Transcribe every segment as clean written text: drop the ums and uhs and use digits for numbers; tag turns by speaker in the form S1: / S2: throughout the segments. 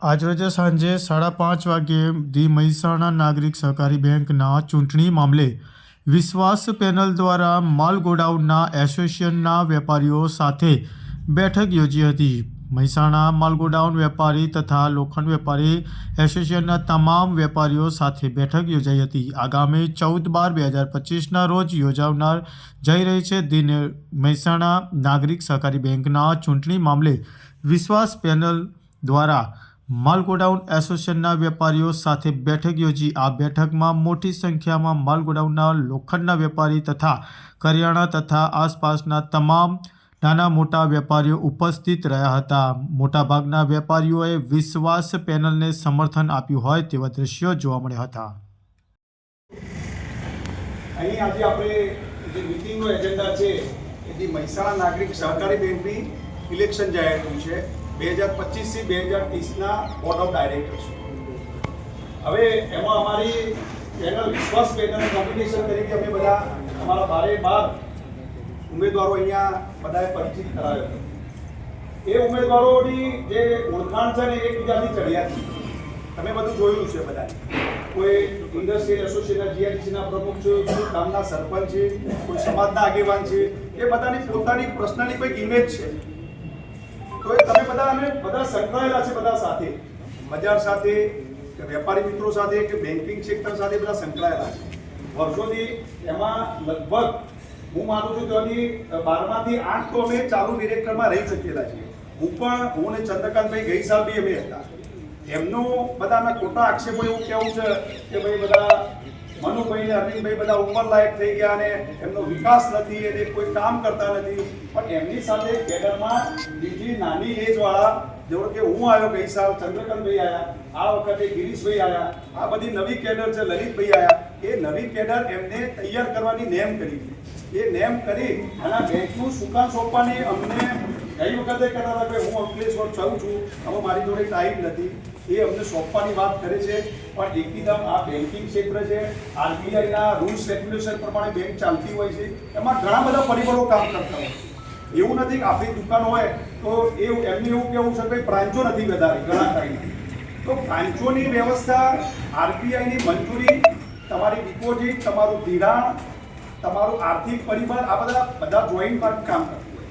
S1: આજરોજ સાંજે 5:30 વાગ્યે ધી મહેસાણા નાગરિક સહકારી બેંકના ચૂંટણી મામલે વિશ્વાસ પેનલ દ્વારા માલ ગોડાઉનના એસોસિએશનના વેપારીઓ સાથે બેઠક યોજી હતી. મહેસાણા માલ ગોડાઉન વેપારી તથા લોખંડ વેપારી એસોસિએશનના તમામ વેપારીઓ સાથે બેઠક યોજાઈ હતી. આગામી 14/12/2025ના રોજ યોજાનાર જઈ રહી છે ધી મહેસાણા નાગરિક સહકારી બેંકના ચૂંટણી મામલે વિશ્વાસ પેનલ દ્વારા માલ ગોડાઉન એસોસિએશનના વેપારીઓ સાથે બેઠક યોજી. આ બેઠકમાં મોટી સંખ્યામાં માલ ગોડાઉનના લોખંડના વેપારી તથા કરિયાણા તથા આસપાસના તમામ નાના મોટા વેપારીઓ ઉપસ્થિત રહ્યા હતા. મોટાભાગના વેપારીઓએ વિશ્વાસ પેનલને સમર્થન આપ્યું હોય તેવા દ્રશ્યો જોવા મળ્યા હતા.
S2: અહીં આજે આપણે જે મિટિંગનો એજન્ડા છે એ મહેસાણા નાગરિક સહકારી બેંકની ઇલેક્શન જાહેર થયું છે 2025 થી 2030ના બોર્ડ ઓફ ડાયરેક્ટર્સ. હવે એમાં અમારી પેનલ વિશ્વાસ પેનલ કોમ્બિનેશન તરીકે અમે બધા અમારા 12 ઉમેદવારો અહીંયા બધાએ પરિચિત કરાવ્યો હતો. એ ઉમેદવારોની જે ઓળખાણ છે ને એકબીજાથી ચડિયા છે. તમે બધું જોયું છે બધા. કોઈ ઇન્ડસ્ટ્રીયલ એસોસિએશનના જીઆઈડીસીના પ્રમુખ છે, કોઈ ગામના સરપંચ છે, કોઈ સમાજના આગેવાન છે. એ બધાની પોતાની પર્સનલી કોઈ ઇમેજ છે. તો એ તમે બધા અમે બધા સંકળાયેલા છે, બધા સાથે બજાર સાથે કે વેપારી મિત્રો સાથે કે બેન્કિંગ સેક્ટર સાથે બધા સંકળાયેલા છે વર્ષોથી. એમાં લગભગ હું માનું છું કે 12માંથી 8 તો અમે ચાલુ ડિરેક્ટરમાં રહી ચૂકેલા છીએ. હું ને ચંદ્રકાંતભાઈ ગઈ સાલ બી અમે હતા. એમનું બધાના ખોટા આક્ષેપો એવું કહેવું છે કે ભાઈ બધા મનુભાઈ ને અરવિંદભાઈ બધા ઉંમરલાયક થઈ ગયા અને એમનો વિકાસ નથી અને કોઈ કામ કરતા નથી. પણ એમની સાથે કેડરમાં બીજી નાની એજવાળા જેવો કે હું આવ્યો ગઈ સાલ, ચંદ્રકાંતભાઈ આવ્યા, આ વખતે ગિરીશભાઈ આવ્યા, આ બધી નવી કેડર છે, લલિતભાઈ આવ્યા. એ નવી કેડર એમને તૈયાર કરવાની નેમ કરી. એ નેમ કરી અને બેંકનું સુકાન સોંપવાની અમને ગઈ વખતે કહેતા હતા કે હું અંકલેશ્વર છું, હવે મારી જોડે ટાઈમ નથી. એ અમને સોંપવાની વાત કરે છે. પણ એકદમ આ બેન્કિંગ ક્ષેત્ર છે, આરબીઆઈના રૂલ્સ રેગ્યુલેશન પ્રમાણે બેંક ચાલતી હોય છે. એમાં ઘણા બધા પરિબળો કામ કરતા હોય. એવું નથી કે આપણી દુકાન હોય તો એમને એવું કેવું છે કે બ્રાન્ચો નથી વધારે ઘણા ટાઈમ. તો બ્રાન્ચોની વ્યવસ્થા, આરબીઆઈની મંજૂરી, તમારી ડિપોઝિટ, તમારું ધિરાણ, તમારું આર્થિક પરિબળ, આ બધા જોઈન્ટ કામ કરતું હોય.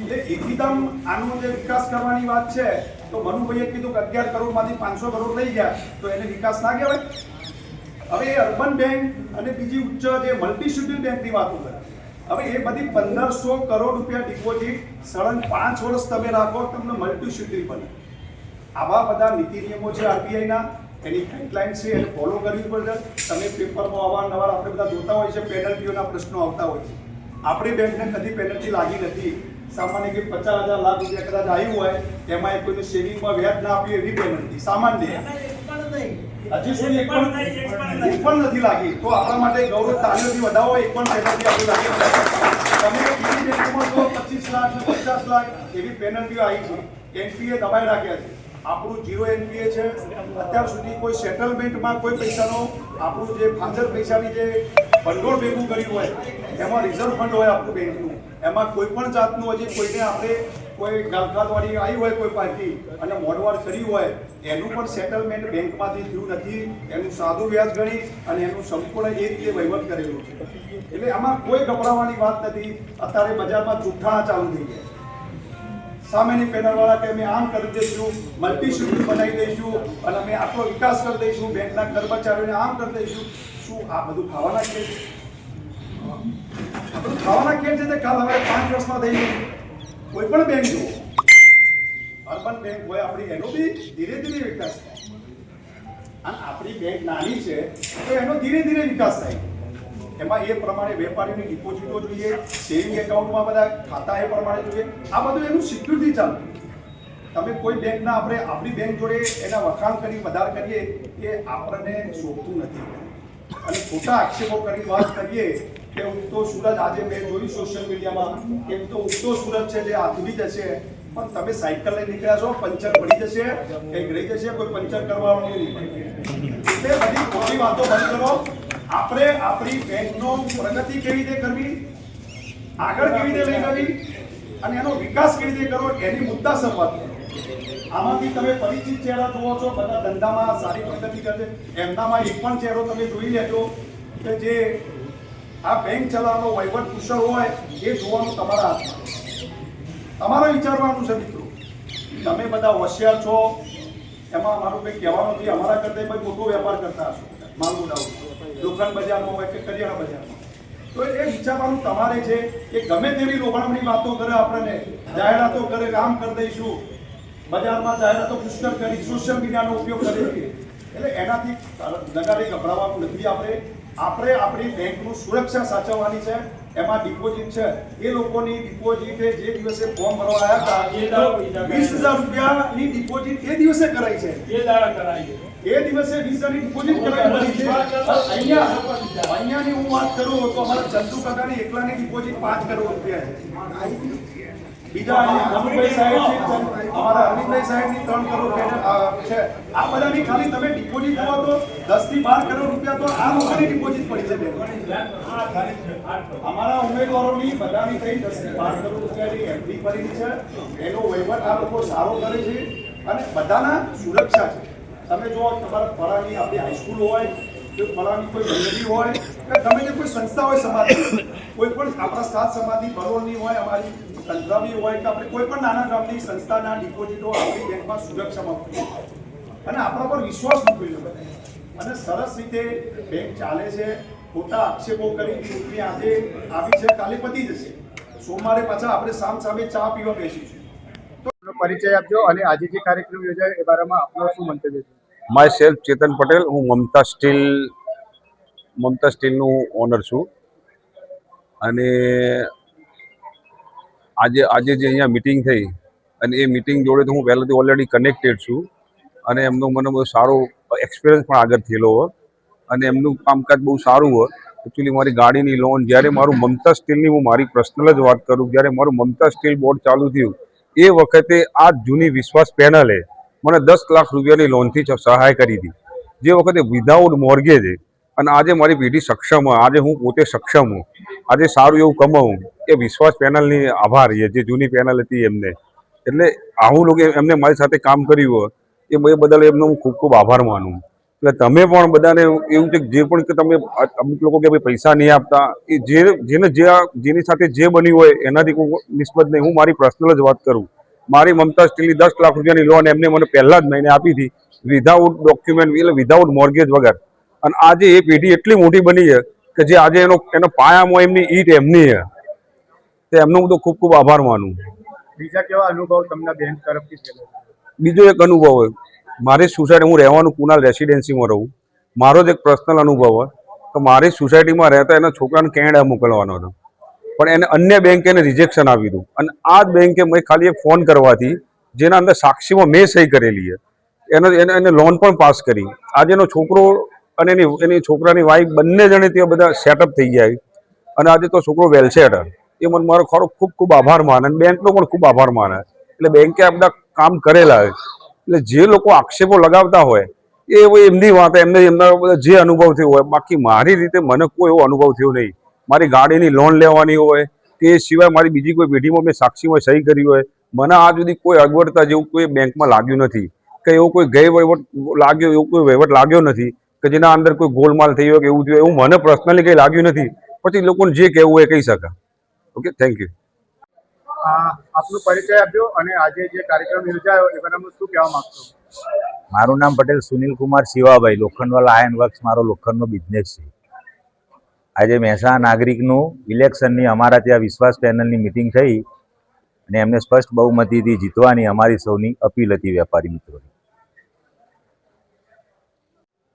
S2: એટલે એકદમ આનો જે વિકાસ કરવાની વાત છે તો મનુભાઈએ કીધું કે 11 કરોડમાંથી 500 કરોડ લઈ ગયા તો એને વિકાસ ના કહેવાય. હવે એ અર્બન બેંક અને બીજી ઉચ્ચ જે મલ્ટી શેડ્યુલ બેંકની વાતો કરે. હવે એ બધી 1500 કરોડ રૂપિયા ડિપોઝિટ સળંગ 5 વર્ષ તમે રાખો તમને મલ્ટી શેડ્યુલ બને. આવા બધા નીતિ નિયમો છે આરબીઆઈના, એની ગાઈડલાઇન છે, એને ફોલો કરવી પડશે. તમે પેપરમાં અવારનવાર આપણે બધા જોતા હોય છે, પેનલ્ટીઓના પ્રશ્નો આવતા હોય છે. આપણી બેંકને કદી પેનલ્ટી લાગી નથી. સામાન્ય કે 50,000 લાખ રૂપિયા કદાચ આવ્યું હોય એમાં કોઈને સેવિંગમાં વ્યાજ ના આપીએ એવી પેનલ્ટી સામાન્ય હજી સુધી એક પણ નથી લાગી. તો આપણા માટે ગૌરવ તાલીઓથી વધાવો, એક પણ પેનલ્ટી આપી લાગી. તમે બીજી બેંકમાં તો 25 લાખ ને 50 લાખ એવી પેનલ્ટીઓ આવી છે. એનપીએ દબાઈ રાખ્યા છે. આપણું 0 એનપીએ છે. અત્યાર સુધી કોઈ સેટલમેન્ટમાં કોઈ પૈસાનો આપણું જે ફાજર પૈસાની જે ભંડોળ ભેગું કર્યું હોય એમાં રિઝર્વ ફંડ હોય આપણું બેંકનું, એમાં કોઈ પણ જાતનું હજી કોઈને આપણે કોઈ ગાલખાતવાળી આવી હોય કોઈ પાર્ટી અને મોડવાડ કર્યું હોય એનું પણ સેટલમેન્ટ બેંકમાંથી થયું નથી. એનું સાદું વ્યાજ ગણી અને એનું સંપૂર્ણ એ રીતે વહીવટ કરેલું છે. એટલે આમાં કોઈ ગભરાવાની વાત નથી. અત્યારે બજારમાં જુઠ્ઠાણા ચાલુ થઈ ગયા. સામેની પેનલવાળા કે અમે આમ કરી દઈશું, મલ્ટી શેડ્યુલ બનાવી દઈશું અને અમે આટલો વિકાસ કરી દઈશું, બેંકના કર્મચારીઓને આમ કરી દઈશું. શું આ બધું ખાવાના ખેલ છે? આ બધું ખાવાના ખેલ છે. કાલ હવે 5 વર્ષમાં થઈ ગયું. કોઈ પણ બેંક જુઓ, અર્બન બેંક હોય આપણી, એનો બી ધીરે ધીરે વિકાસ થાય. અને આપણી બેંક નાની છે તો એનો ધીરે ધીરે વિકાસ થાય. એમાં એ પ્રમાણે વેપારીની ડિપોઝિટો જોઈએ, સેવિંગ એકાઉન્ટમાં બધા ખાતા એ પ્રમાણે જોઈએ. આ બધું એનું સિક્યુરિટી ચાલતું. તમે કોઈ બેંકના આપણે આપણી બેંક જોડે એના વખાણ કરી વધાર કરીએ એ આપણને શોભતું નથી. અને ખોટા આક્ષેપો કરી વાત કરીએ કે ઉગતો સૂરજ, આજે મેં જોયું સોશિયલ મીડિયામાં કે તો ઉગતો સૂરજ છે જે આધુનિક જશે. પણ તમે સાયકલ લઈને નીકળ્યા છો, પંચર પડી જશે, કંઈક રહી જશે, કોઈ પંચર કરવાનું નહીં. એટલે બધી ખોટી વાતો બંધ કરો. આપણે આપણી બેંકનો પ્રગતિ કેવી રીતે કરવી, આગળ કેવી રીતે લઈ જવી અને એનો વિકાસ કેવી રીતે કરવો એની મુદ્દા શરૂઆત કરો. આમાંથી તમે પરિચિત ચહેરા જુઓ છો, બધા ધંધામાં સારી પ્રગતિ કરે છે. એમનામાં એક પણ ચહેરો તમે જોઈ લેજો કે જે આ બેંક ચલાવવાનો વહીવટ કુશળ હોય એ જોવાનું તમારા હાથમાં. તમારે વિચારવાનું છે મિત્રો. તમે બધા હોશિયાર છો, એમાં અમારું કંઈ કહેવાનું નથી. અમારા કરતાં કોઈ મોટો વેપાર કરતા હશો, માંગુડાઓ લોખંડ બજારમાં હોય કે કરિયાણા બજારમાં. તો એ વિચારવાનું તમારે છે કે ગમે તેવી લોભામણી વાતો કરે, આપણને જાહેરાતો કરે, કામ કરી દઈશું, બજારમાં જાહેરાતો પુષ્કળ કરી, સોશિયલ મીડિયાનો ઉપયોગ કરીએ, એટલે એનાથી લગાડી ગભરાવાનું નથી. આપણે આપણી બેંકનું સુરક્ષા સાચવવાની છે. એમાં ડિપોઝિટ છે, એ લોકોની ડિપોઝિટ જે દિવસે ફોર્મ ભરવા આવ્યા હતા 20,000 રૂપિયાની ડિપોઝિટ એ દિવસે કરાઈ છે. એ દિવસે 20,000ની ડિપોઝિટ કરાવી છે. અહીંયાની હું વાત કરું તો અમારા ચંદુ કાકાની એકલાની ડિપોઝિટ 5 કરોડ રૂપિયા છે. બીજા અમિતભાઈ સાહેબ છે, અમારા અરવિંદભાઈ સાહેબની 3 કરોડ છે. આ બધાની ખાલી તમે ડિપોઝિટ જુઓ તો 10 થી 12 કરોડ રૂપિયા તો આ લોકોની ડિપોઝિટ પડી છે. અમારા ઉમેદવારોની બધાની થઈ 10 થી 12 કરોડ રૂપિયાની એફડી પડી છે. એનો વહીવટ આ લોકો સારો કરે છે અને બધાના સુરક્ષા છે. તમે જો તમારા ફળાની આપણી હાઈસ્કૂલ હોય કે ફળાની કોઈ મંડળી હોય કે તમે જે કોઈ સંસ્થા હોય સમાજની, કોઈ પણ આપણા સાત સમાજની બરોળની હોય, અમારી તંત્રની હોય કે આપણે કોઈ પણ નાના ગામની સંસ્થાના ડિપોઝિટો આપણી બેંકમાં સુરક્ષામાં મૂકી અને આપણા પર વિશ્વાસ મૂકેલો બધાએ અને સરસ રીતે બેંક ચાલે છે. ખોટા આક્ષેપો કરી ચૂંટણી આજે આવી છે, કાલે પતી જશે. સોમવારે પાછા આપણે સામે ચા પીવા બેસીશું.
S1: પરિચય આપજો અને આજે જે કાર્યક્રમ યોજાયો એ બારામાં આપનો શું મંતવ્ય છે?
S3: માય સેલ્ફ ચેતન પટેલ. હું મમતા સ્ટીલનું ઓનર છું અને આજે જે અહીંયા મિટિંગ થઈ અને એ મિટિંગ જોડે તો હું પહેલાંથી ઓલરેડી કનેક્ટેડ છું અને એમનો મને બહુ સારો એક્સપિરિયન્સ પણ આગળ થયેલો હોય અને એમનું કામકાજ બહુ સારું હોય. એકચ્યુઅલી મારી ગાડીની લોન જ્યારે મારું મમતા સ્ટીલની હું મારી પર્સનલ જ વાત કરું, જ્યારે મારું મમતા સ્ટીલ બોર્ડ ચાલુ થયું એ વખતે આ જૂની વિશ્વાસ પેનલે મને 10 લાખ રૂપિયાની લોનથી સહાય કરી હતી, જે વખતે વિધાઉટ મોર્ગેજ. અને આજે મારી પેઢી સક્ષમ હોય, આજે હું પોતે સક્ષમ હું, આજે સારું એવું કમાવું, એ વિશ્વાસ પેનલની આભાર છે, જે જૂની પેનલ હતી એમને. એટલે આવું લોકો એમને મારી સાથે કામ કર્યું હોય એ બદલ એમનો હું ખૂબ ખૂબ આભાર માનું. એટલે તમે પણ બધાને એવું છે જે પણ કે તમે અમુક લોકો કે ભાઈ પૈસા નહીં આપતા, એ જેની સાથે જે બન્યું હોય એનાથી કોઈ નિસ્બત નહીં. હું મારી પર્સનલ જ વાત કરું. મારી મમતા સ્ટીલની 10 લાખ રૂપિયાની લોન એમને મને પહેલા જ મહિને આપી હતી, વિધાઉટ ડોક્યુમેન્ટ, એટલે વિધાઉટ મોર્ગેજ વગર. અને આજે એ પેઢી એટલી મોટી બની છે કે જે આજે એનો પાયામાં એમની ઈટ એમની છે. તો એમનો હું તો ખૂબ ખૂબ આભાર માનું.
S1: બીજા કેવા અનુભવ તમને બેંક તરફથી થયેલો?
S3: બીજો એક અનુભવ હોય, મારી સોસાયટી, હું રહેવાનું કુનાલ રેસિડેન્સીમાં રહું. મારો જ એક પર્સનલ અનુભવ હોય કે મારી સોસાયટીમાં રહેતા એના છોકરાને કેનેડા મોકલવાનો હતો, પણ એને અન્ય બેંકે એને રિજેક્શન આપી દીધું. અને આ જ બેંકે મેં ખાલી એક ફોન કરવાથી, જેના અંદર સાક્ષીમાં મેં સહી કરેલી છે, એને લોન પણ પાસ કરી. આજે એનો છોકરો અને એની છોકરાની વાઈફ બંને જણે ત્યાં બધા સેટઅપ થઈ ગયા અને આજે તો છોકરો વેલસેટ. એ મને મારો ખરો ખૂબ ખૂબ આભાર માને અને બેંકનો પણ ખૂબ આભાર માને. એટલે બેંકે આ બધા કામ કરેલા છે. એટલે જે લોકો આક્ષેપો લગાવતા હોય એ એમની વાત, એમના જે અનુભવ થયો હોય. બાકી મારી રીતે મને કોઈ એવો અનુભવ થયો નહીં. મારી ગાડીની લોન લેવાની હોય તે સિવાય મારી બીજી કોઈ પેઢીમાં મેં સાક્ષીમાં સહી કરી હોય, મને આજ સુધી કોઈ અગવડતા જેવું કોઈ બેંકમાં લાગ્યું નથી કે એવો કોઈ વહીવટ લાગ્યો, એવો કોઈ વહીવટ લાગ્યો નથી કે જેના અંદર કોઈ ગોલમાલ થઈ હોય કે એવું થયું. એવું મને પર્સનલી કંઈ લાગ્યું નથી. પછી લોકોને જે કહેવું હોય એ કહી શકે. Okay, thank you.
S1: આપનો પરિચય આપજો અને આજે જે કાર્યક્રમ યોજાયો એ બારામાં શું કહેવા માંગશો?
S4: મારું નામ પટેલ સુનિલ કુમાર શિવાભાઈ. લોખંડવાલા આયર્ન વર્ક્સ મારો લોખંડનો બિઝનેસ છે. આજે મહેસાણા નાગરિકનું ઇલેક્શનની અમારા ત્યાં વિશ્વાસ પેનલની મિટિંગ થઈ અને એમને સ્પષ્ટ બહુમતીથી જીતવાની અમારી સૌની અપીલ હતી વેપારી મિત્રોની.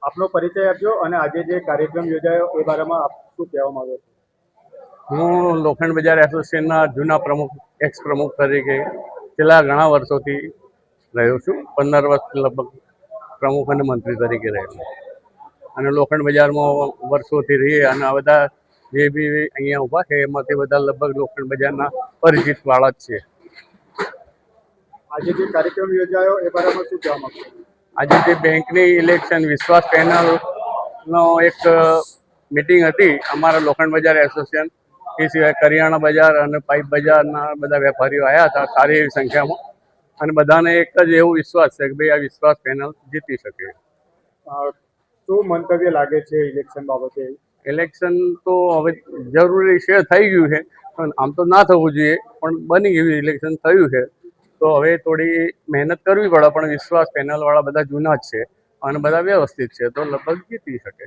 S1: આપનો પરિચય આપજો અને આજે જે કાર્યક્રમ યોજાયો એ બારામાં આપ શું કહેવા માંગો છો?
S5: હું લોખંડ બજાર એસોસિએશનના જૂના પ્રમુખ, એક્સ પ્રમુખ તરીકે છેલ્લા ઘણા વર્ષોથી રહ્યો છું. 15 વર્ષ લગભગ પ્રમુખ અને મંત્રી તરીકે રહ્યો અને લોખંડ બજારમાં વર્ષોથી રહીએ અને આ બધા જે બી અહીંયા ઊભા છે એમાંથી બધા લગભગ લોખંડ બજારના પરિચિત વાળા જ છે.
S1: આજે જે કાર્યક્રમ યોજાયો એ બારામાં શું કહેવા માંગશો?
S5: આજે જે બેંકની ઇલેક્શન વિશ્વાસ પેનલનો એક મિટિંગ હતી અમારા લોખંડ બજાર એસોસિએશન, એ સિવાય કરિયાણા બજાર અને પાઇપ બજારના બધા વેપારીઓ આવ્યા હતા સારી એવી સંખ્યામાં. અને બધાને એક જ એવો વિશ્વાસ છે કે ભાઈ આ વિશ્વાસ પેનલ જીતી શકે.
S6: શું મંતવ્ય લાગે છે ઇલેક્શન બાબતે?
S5: ઇલેક્શન તો હવે જરૂરી છે, થઈ ગયું છે, પણ આમ તો ના થવું જોઈએ, પણ બની ગયું ઇલેક્શન થયું છે, તો હવે થોડી મહેનત કરવી પડે, પણ વિશ્વાસ પેનલવાળા બધા જૂના જ છે અને બધા વ્યવસ્થિત છે, તો લગભગ જીતી શકે.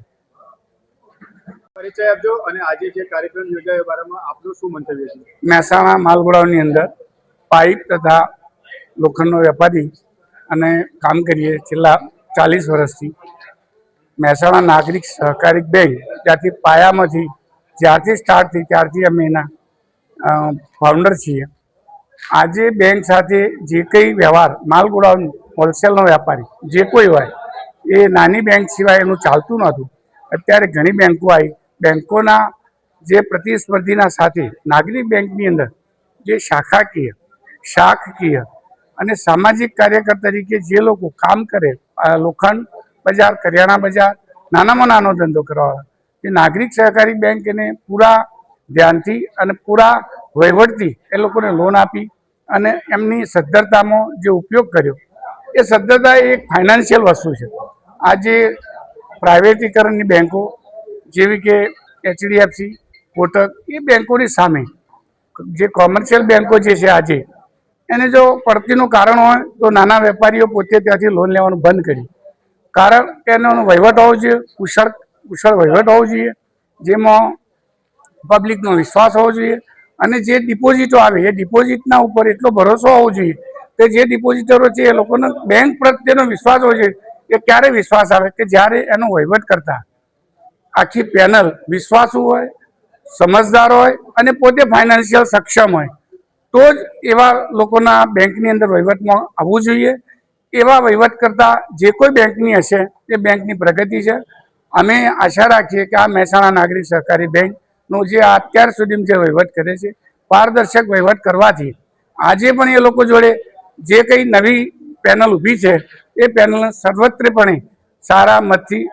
S6: પરિચય આપજો અને આજે જે કાર્યક્રમ યોજાયો એ બારામાં આપનું શું મંતવ્ય છે?
S7: મહેસાણા માલગોડાઉનની અંદર પાઇપ તથા લોખંડનો વેપારી અને કામ કરીએ છેલ્લા 40 વર્ષથી. મહેસાણા નાગરિક સહકારી બેંક ત્યાંથી પાયામાંથી જ્યારથી સ્ટાર્ટ થઈ ત્યારથી અમે એના ફાઉન્ડર છીએ. આજે બેંક સાથે જે કંઈ વ્યવહાર માલગોડાઉન હોલસેલનો વેપારી જે કોઈ હોય એ નાની બેંક સિવાય એનું ચાલતું નહોતું. અત્યારે ઘણી બેંકો આવી, બેંકોના જે પ્રતિસ્પર્ધીના સાથે નાગરિક બેંકની અંદર જે શાખાકીય અને સામાજિક કાર્યકર તરીકે જે લોકો કામ કરે, લોખંડ બજાર, કરિયાણા બજાર, નાનામાં નાનો ધંધો કરવાવાળા, એ નાગરિક સહકારી બેંક એને પૂરા ધ્યાનથી અને પૂરા વહીવટથી એ લોકોને લોન આપી અને એમની સદ્ધરતામાં જે ઉપયોગ કર્યો, એ સદ્ધરતા એક ફાઇનાન્શિયલ વસ્તુ છે. આજે પ્રાઇવેટીકરણની બેંકો જેવી કે HDFC, કોટક, એ બેંકોની સામે જે કોમર્શિયલ બેંકો જે છે આજે, એને જો પડતીનું કારણ હોય તો નાના વેપારીઓ પોતે ત્યાંથી લોન લેવાનું બંધ કર્યું. કારણ કે એનો વહીવટ હોવો જોઈએ, કુશળ વહીવટ હોવો જોઈએ, જેમાં પબ્લિકનો વિશ્વાસ હોવો જોઈએ, અને જે ડિપોઝિટો આવે એ ડિપોઝિટના ઉપર એટલો ભરોસો હોવો જોઈએ કે જે ડિપોઝિટરો છે એ લોકોનો બેંક પ્રત્યેનો વિશ્વાસ હોવો જોઈએ. એ ક્યારે વિશ્વાસ આવે કે જ્યારે એનો વહીવટ કરતા આખી પેનલ વિશ્વાસુ હોય, સમજદાર હોય અને પોતે ફાઇનાન્શિયલ સક્ષમ હોય, તો જ એવા લોકોના બેંકની અંદર વહીવટમાં આવવું જોઈએ. એવા વહીવટ કરતા જે કોઈ બેંકની હશે એ બેંકની પ્રગતિ છે. અમે આશા રાખીએ કે આ મહેસાણા નાગરિક સહકારી બેંકનો જે અત્યાર સુધી જે વહીવટ કરે છે, પારદર્શક વહીવટ કરવાથી આજે પણ એ લોકો જોડે જે કંઈ નવી પેનલ ઊભી છે એ પેનલ સર્વત્રપણે સારા મતથી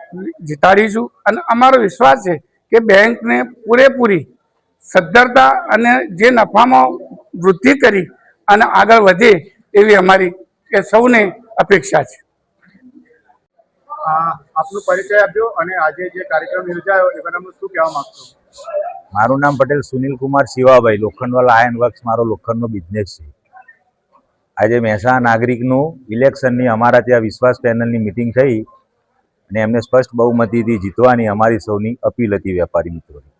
S7: જીતાડીશું. અને અમારો વિશ્વાસ છે કે બેંકને પૂરેપૂરી સદ્ધરતા અને જે નફામાં વૃદ્ધિ કરી અને આગળ વધે એવી અમારી કે સૌને અપેક્ષા છે.
S6: આપનું પરિચય આપજો અને આજે જે કાર્યક્રમ યોજાયો એ બારામાં શું કહેવા માંગશો?
S4: મારું નામ પટેલ સુનિલ કુમાર શિવાભાઈ, લોખંડવાલા આયર્ન વર્ક્સ મારો લોખંડનો બિઝનેસ છે. આજે મહેસાણા નાગરિકનું ઇલેક્શનની અમારા ત્યાં વિશ્વાસ પેનલની મિટિંગ થઈ અને એમને સ્પષ્ટ બહુમતીથી જીતવાની અમારી સૌની અપીલ હતી વેપારી મિત્રોની.